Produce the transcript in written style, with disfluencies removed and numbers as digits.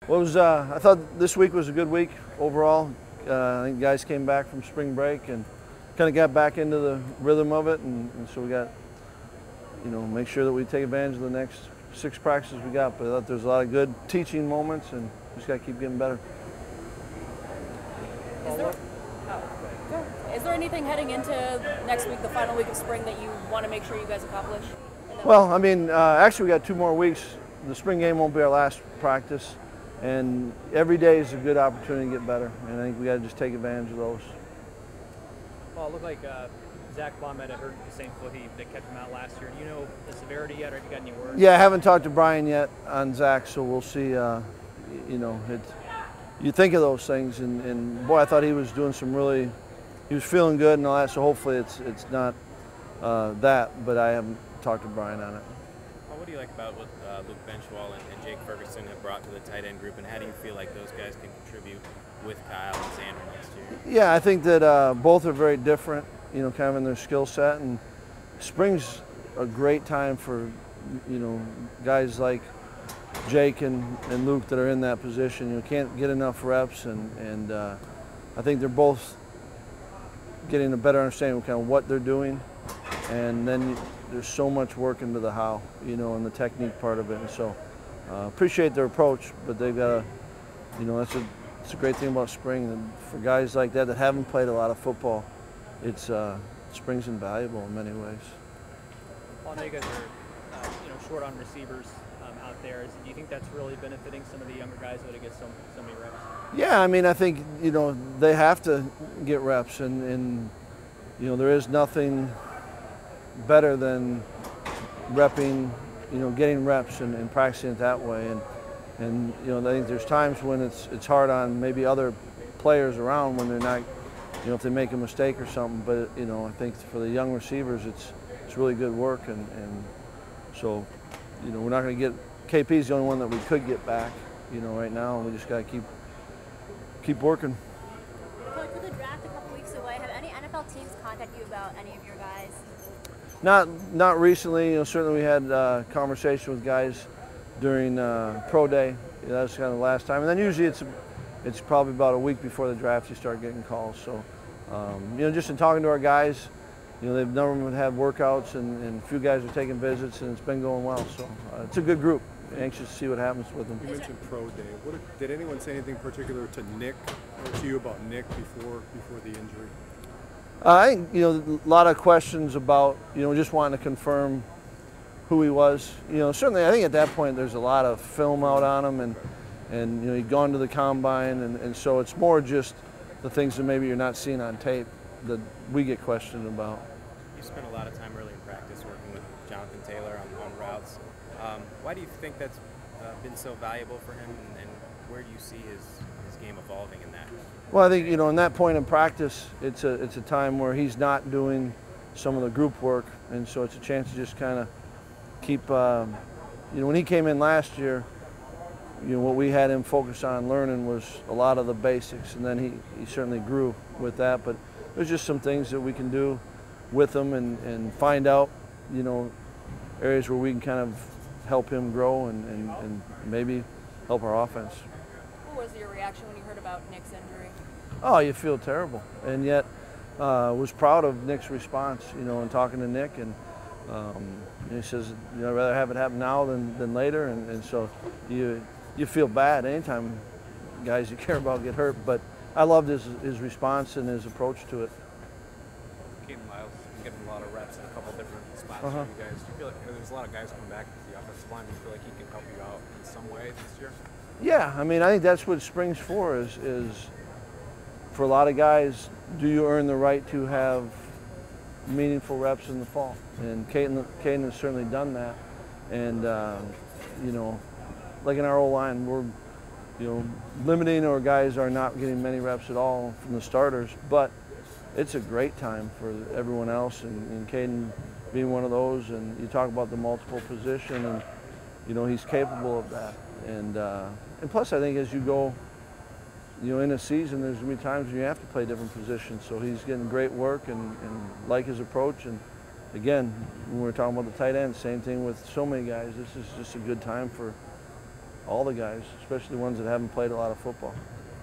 Well, I thought this week was a good week overall. I think guys came back from spring break and kind of got back into the rhythm of it, and so we got, make sure that we take advantage of the next 6 practices we got. But I thought there's a lot of good teaching moments, and just got to keep getting better. Is there anything heading into next week, the final week of spring, that you want to make sure you guys accomplish? Well, I mean, actually we got 2 more weeks. The spring game won't be our last practice, and every day is a good opportunity to get better, and I think we got to just take advantage of those. Well, it looked like Zach Baum had hurt the same foot that kept him out last year. Do you know the severity yet, or have you got any word? Yeah, I haven't talked to Brian yet on Zach, so we'll see. You think of those things, and boy, I thought he was doing he was feeling good and all that, so hopefully it's not that, but I haven't talked to Brian on it. Well, what do you like about what Luke Benchwall and Jake Ferguson have brought to the tight end group, and how do you feel like those guys can contribute with Kyle and Xander next year? Yeah, I think that both are very different, kind of in their skill set, and spring's a great time for, guys like Jake and Luke that are in that position. You can't get enough reps, and I think they're both getting a better understanding of kind of what they're doing, and then there's so much work into the how, and the technique part of it. And so appreciate their approach, but they've got it's a great thing about spring. And for guys like that haven't played a lot of football, spring's invaluable in many ways. Well, I know you guys are short on receivers out there. Do you think that's really benefiting some of the younger guys to get so many reps? Yeah, I mean, I think they have to get reps, and there is nothing better than repping, getting reps and practicing it that way. And I think there's times when it's hard on maybe other players around when they're not, if they make a mistake or something. But I think for the young receivers, it's really good work, and so we're not going to get KP's the only one that we could get back, right now, and we just got to keep working. Coach, with the draft a couple weeks away, have any NFL teams contact you about any of your guys? Not recently. Certainly we had conversation with guys during pro day. That was kind of the last time, and then usually it's probably about a week before the draft you start getting calls. So just in talking to our guys, they've never had workouts, and a few guys are taking visits, and it's been going well. So it's a good group. Anxious to see what happens with them. You mentioned pro day. Did anyone say anything particular to Nick or to you about Nick before the injury? I think a lot of questions about just wanting to confirm who he was. Certainly I think at that point there's a lot of film out on him, and he'd gone to the combine, and so it's more just the things that maybe you're not seeing on tape that we get questioned about. You spent a lot of time early in practice working with Jonathan Taylor on routes. Why do you think that's been so valuable for him, and where do you see his game evolving in that? Well, I think in that point in practice, it's a time where he's not doing some of the group work, and so it's a chance to just kind of keep. When he came in last year, what we had him focus on learning was a lot of the basics, and then he certainly grew with that. But there's just some things that we can do with him and find out, areas where we can kind of help him grow and maybe help our offense. What was your reaction when you heard about Nick's injury? Oh, you feel terrible, and yet was proud of Nick's response, and talking to Nick, and he says, I'd rather have it happen now than later, and so you feel bad anytime guys you care about get hurt, but I loved his response and his approach to it. Caden Lyles getting a lot of reps in a couple different spots for you guys. Do you feel like there's a lot of guys coming back to the offensive line? Do you feel like he can help you out in some way this year? Yeah, I mean, I think that's what spring's for, is for a lot of guys, do you earn the right to have meaningful reps in the fall? And Caden has certainly done that. And, like in our O-line, we're, limiting, or guys are not getting many reps at all from the starters, but it's a great time for everyone else, and Caden being one of those. And you talk about the multiple position, and he's capable of that. And plus, I think as you go, in a season, there's going to be times when you have to play different positions. So he's getting great work, and like his approach. And again, when we're talking about the tight end, same thing with so many guys. This is just a good time for all the guys, especially the ones that haven't played a lot of football.